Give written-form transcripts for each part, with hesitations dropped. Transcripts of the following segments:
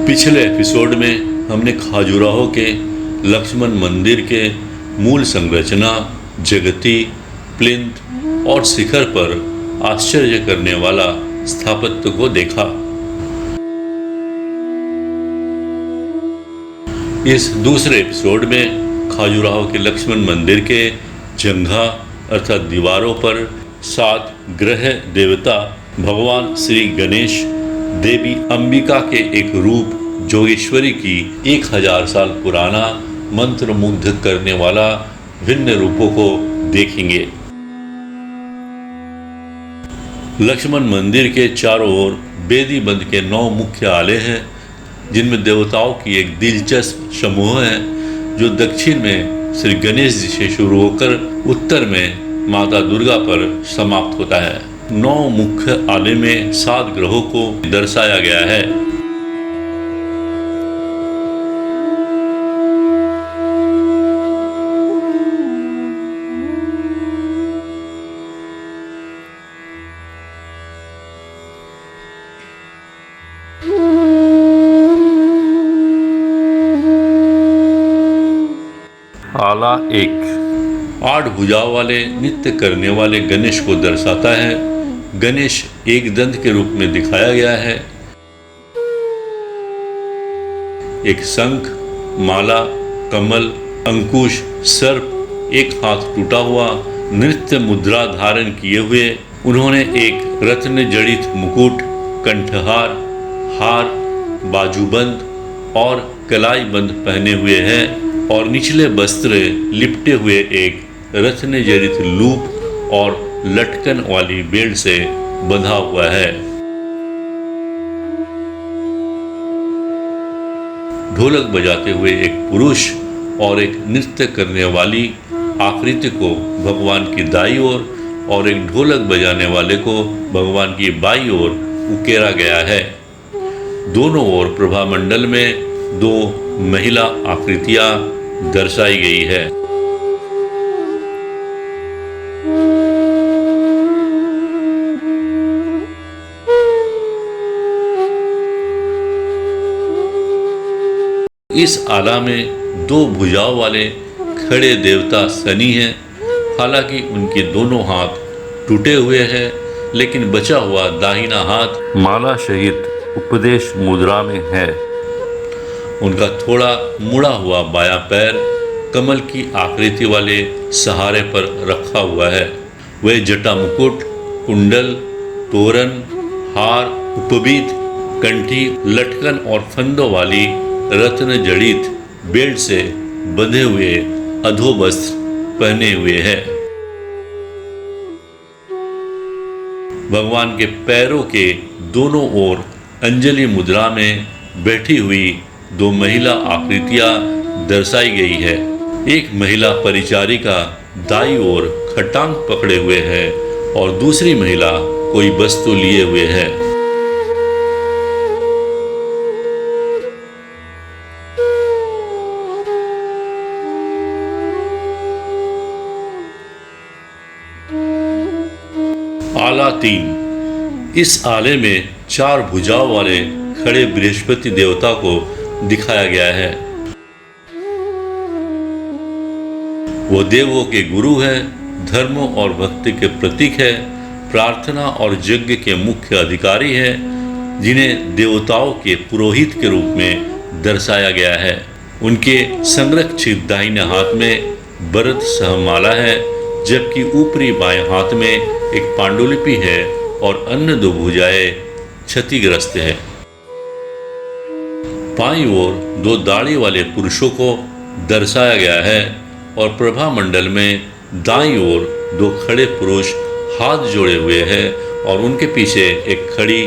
पिछले एपिसोड में हमने खाजुराहो के लक्ष्मण मंदिर के मूल संरचना, जगती, प्लिंथ और शिखर पर आश्चर्य करने वाला स्थापत्य को देखा। इस दूसरे एपिसोड में खाजुराहो के लक्ष्मण मंदिर के जंघा अर्थात दीवारों पर 7 ग्रह देवता भगवान श्री गणेश, देवी अंबिका के एक रूप जोगेश्वरी की 1000 साल पुराना मंत्र मुग्ध करने वाला भिन्न रूपों को देखेंगे। लक्ष्मण मंदिर के चारों ओर बेदी बंद के 9 मुख्य आले हैं, जिनमें देवताओं की एक दिलचस्प समूह है जो दक्षिण में श्री गणेश जी से शुरू होकर उत्तर में माता दुर्गा पर समाप्त होता है। 9 मुख्य आले में 7 ग्रहों को दर्शाया गया है। आला 1 8 भुजाओं वाले नृत्य करने वाले गणेश को दर्शाता है। गणेश एक दंत के रूप में दिखाया गया है। एक शंख, माला, कमल, अंकुश, सर्प, एक हाथ टूटा हुआ नृत्य मुद्रा धारण किए हुए उन्होंने एक रत्न जड़ित मुकुट, कंठहार, हार, बाजूबंद और कलाई बंद पहने हुए हैं और निचले वस्त्र लिपटे हुए एक रत्न जड़ित लूप और लटकन वाली बेल्ट से बंधा हुआ है। ढोलक बजाते हुए एक पुरुष और एक नृत्य करने वाली आकृति को भगवान की दाईं ओर और एक ढोलक बजाने वाले को भगवान की बाईं ओर उकेरा गया है। दोनों ओर प्रभामंडल में 2 महिला आकृतियां दर्शाई गई है। इस आला में 2 भुजाओं वाले खड़े देवता शनि हैं। हालांकि उनके दोनों हाथ टूटे हुए हैं, लेकिन बचा हुआ दाहिना हाथ माला सहित उपदेश मुद्रा में है। उनका थोड़ा मुड़ा हुआ बायां पैर कमल की आकृति वाले सहारे पर रखा हुआ है। वह जटा मुकुट, कुंडल, तोरण, हार, उपबीत, कंठी, लटकन और फंदों वाली रत्न जड़ित बेल्ट से बंधे हुए अधोवस्त्र पहने हुए है। भगवान के पैरों के दोनों ओर अंजलि मुद्रा में बैठी हुई 2 महिला आकृतियां दर्शाई गई है। एक महिला परिचारिका दाईं ओर खटांग पकड़े हुए है और दूसरी महिला कोई वस्तु लिए हुए है। आला 3 इस आले में 4 भुजाओं वाले खड़े बृहस्पति देवता को दिखाया गया है। वो देवों के गुरु है, धर्म और भक्ति के प्रतीक है, प्रार्थना और यज्ञ के मुख्य अधिकारी है, जिन्हें देवताओं के पुरोहित के रूप में दर्शाया गया है। उनके संरक्षित दाहिने हाथ में भरत सहमाला है, जबकि ऊपरी बाएं हाथ में एक पांडुलिपि है और अन्य 2 भुजाएं क्षतिग्रस्त है। बाईं ओर 2 दाढ़ी वाले पुरुषों को दर्शाया गया है और प्रभामंडल में दाईं ओर 2 खड़े पुरुष हाथ जोड़े हुए हैं और उनके पीछे एक खड़ी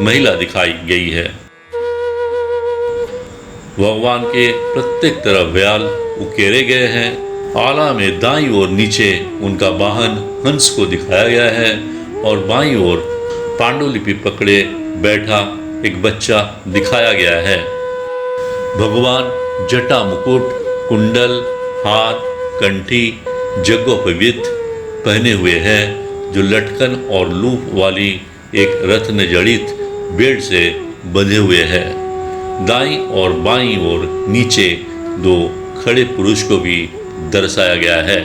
महिला दिखाई गई है। भगवान के प्रत्येक तरफ व्याल उकेरे गए हैं। आला में दाईं ओर नीचे उनका वाहन हंस को दिखाया गया है और बाईं ओर पांडुलिपि पकड़े बैठा एक बच्चा दिखाया गया है। भगवान जटा मुकुट, कुंडल, हार, कंठी, जग्गोपवीत पहने हुए हैं, जो लटकन और लूप वाली एक रत्न जड़ित बेल्ट से बंधे हुए हैं। दाईं और बाईं ओर नीचे दो खड़े पुरुष को भी दर्शाया गया है।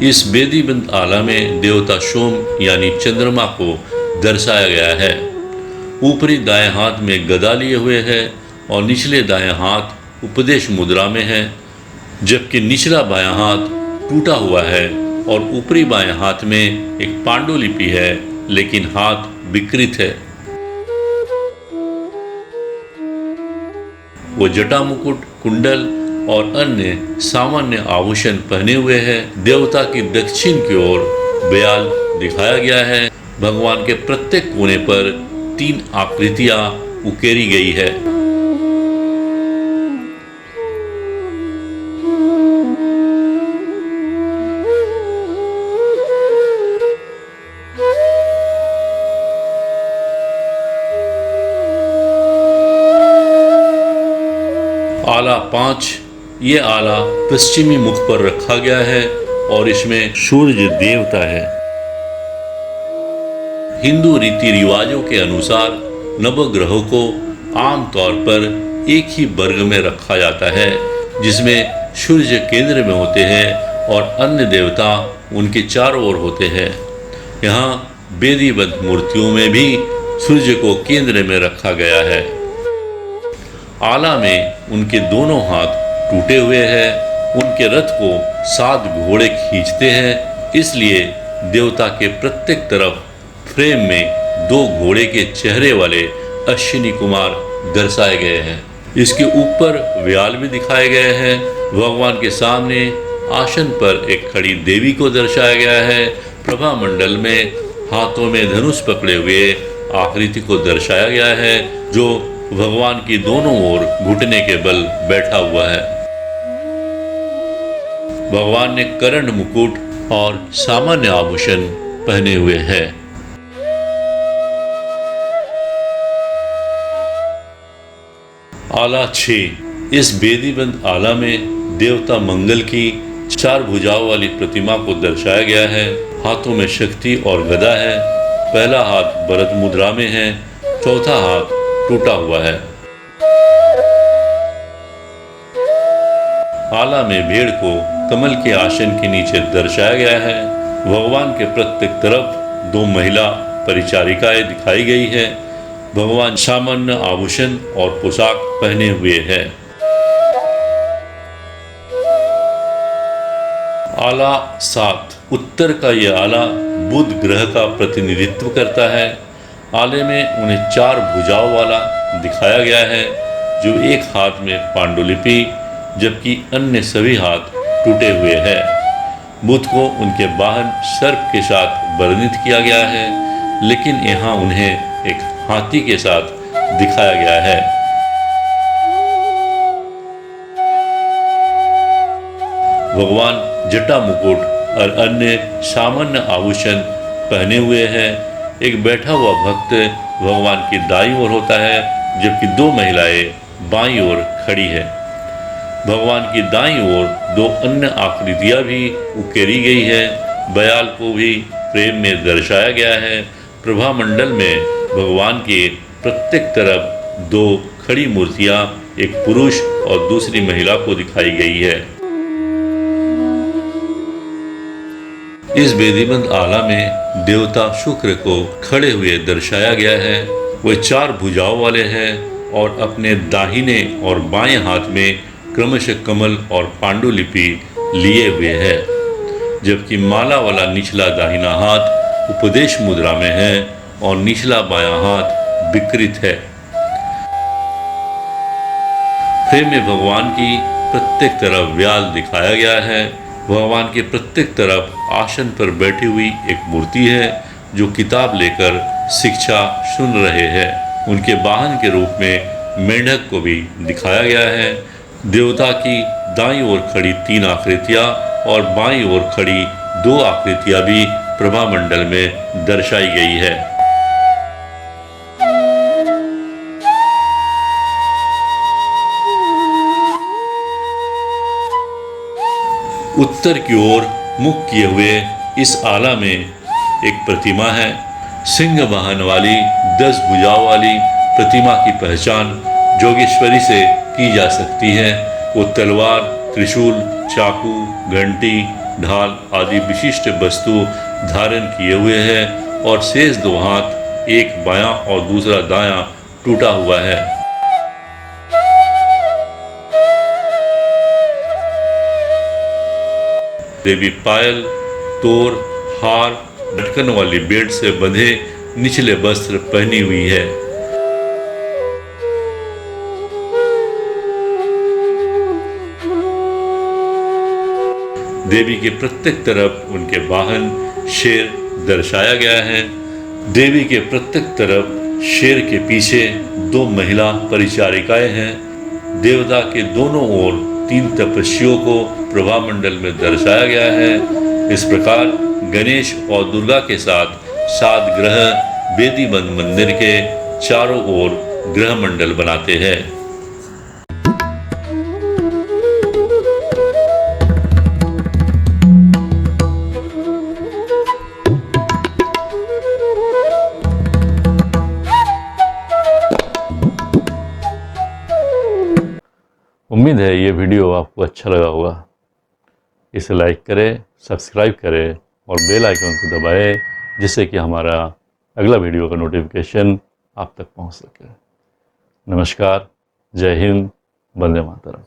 इस बेदीबंद आला में देवता सोम यानी चंद्रमा को दर्शाया गया है। ऊपरी दाएं हाथ में गदा लिए हुए है और निचले दाएं हाथ उपदेश मुद्रा में है, जबकि निचला बायां हाथ टूटा हुआ है और ऊपरी बाएं हाथ में एक पांडुलिपि है, लेकिन हाथ विकृत है। वो जटा मुकुट, कुंडल और अन्य सामान्य आभूषण पहने हुए हैं। देवता की दक्षिण की ओर ब्याल दिखाया गया है। भगवान के प्रत्येक कोने पर 3 आकृतियां उकेरी गई है। आला 5, ये आला पश्चिमी मुख पर रखा गया है और इसमें सूर्य देवता है। हिंदू रीति रिवाजों के अनुसार नवग्रहों को आमतौर पर एक ही वर्ग में रखा जाता है, जिसमें सूर्य केंद्र में होते हैं और अन्य देवता उनके चारों ओर होते हैं। यहाँ वेदीबद्ध मूर्तियों में भी सूर्य को केंद्र में रखा गया है। आला में उनके दोनों हाथ टूटे हुए हैं। उनके रथ को 7 घोड़े खींचते हैं, इसलिए देवता के प्रत्येक तरफ फ्रेम में 2 घोड़े के चेहरे वाले अश्विनी कुमार दर्शाए गए हैं। इसके ऊपर व्याल भी दिखाए गए हैं। भगवान के सामने आसन पर एक खड़ी देवी को दर्शाया गया है। प्रभा मंडल में हाथों में धनुष पकड़े हुए आकृति को दर्शाया गया है, जो भगवान की दोनों ओर घुटने के बल बैठा हुआ है। भगवान ने कर्ण मुकुट और सामान्य आभूषण पहने हुए हैं। आला 6, इस बेदीबंद आला में देवता मंगल की 4 भुजाओं वाली प्रतिमा को दर्शाया गया है। हाथों में शक्ति और गदा है। पहला हाथ भरत मुद्रा में है, चौथा हाथ टूटा हुआ है। आला में भेड़ को कमल के आसन के नीचे दर्शाया गया है। भगवान के प्रत्येक तरफ 2 महिला परिचारिकाएं दिखाई गई है। भगवान सामान्य आभूषण और पोशाक पहने हुए हैं। आला 7, उत्तर का यह आला बुध ग्रह का प्रतिनिधित्व करता है। आले में उन्हें 4 भुजाओं वाला दिखाया गया है, जो एक हाथ में पांडुलिपि जबकि अन्य सभी हाथ टूटे हुए हैं। बुध को उनके वाहन सर्प के साथ वर्णित किया गया है, लेकिन यहाँ उन्हें एक हाथी के साथ दिखाया गया है। भगवान जटा मुकुट और अन्य सामान्य आभूषण पहने हुए हैं। एक बैठा हुआ भक्त भगवान की दाईं ओर होता है, जबकि 2 महिलाएं बाईं ओर खड़ी है। भगवान की दाईं ओर 2 अन्य आकृतियां भी उकेरी गई है। बयाल को भी प्रेम में दर्शाया गया है। प्रभा मंडल में भगवान के प्रत्येक तरफ 2 खड़ी मूर्तियां, एक पुरुष और दूसरी महिला को दिखाई गई है। इस बेदीबंद आला में देवता शुक्र को खड़े हुए दर्शाया गया है। वे 4 भुजाओं वाले हैं और अपने दाहिने और बाएं हाथ में क्रमशः कमल और पांडुलिपि लिए हुए है, जबकि माला वाला निचला दाहिना हाथ उपदेश मुद्रा में है और निचला बायां हाथ विकृत है। फ्रेम में भगवान की प्रत्येक तरफ व्याल दिखाया गया है। भगवान के प्रत्येक तरफ आसन पर बैठी हुई एक मूर्ति है, जो किताब लेकर शिक्षा सुन रहे हैं। उनके वाहन के रूप में मेंढक को भी दिखाया गया है। देवता की दाईं ओर खड़ी 3 आकृतियां और बाईं ओर खड़ी 2 आकृतियां भी प्रभा मंडल में दर्शाई गई है। उत्तर की ओर मुख किए हुए इस आला में एक प्रतिमा है। सिंह वाहन वाली 10 भुजाओं वाली प्रतिमा की पहचान जोगेश्वरी से की जा सकती है। वो तलवार, त्रिशूल, चाकू, घंटी, ढाल आदि विशिष्ट वस्तु धारण किए हुए है और शेष 2 हाथ, एक बायां और दूसरा दायां टूटा हुआ है। देवी पायल, तोर, हार, लटकन वाली बेल्ट से बंधे निचले वस्त्र पहनी हुई है। देवी के प्रत्येक तरफ उनके वाहन शेर दर्शाया गया है। देवी के प्रत्येक तरफ शेर के पीछे 2 महिला परिचारिकाएं हैं। देवता के दोनों ओर 3 तपस्वियों को प्रभामंडल में दर्शाया गया है। इस प्रकार गणेश और दुर्गा के साथ 7 ग्रह वेदीबंद मंदिर के चारों ओर ग्रह मंडल बनाते हैं। उम्मीद है ये वीडियो आपको अच्छा लगा होगा। इसे लाइक करें, सब्सक्राइब करें और बेल आइकन को दबाएं, जिससे कि हमारा अगला वीडियो का नोटिफिकेशन आप तक पहुंच सके। नमस्कार, जय हिंद, वंदे मातरम।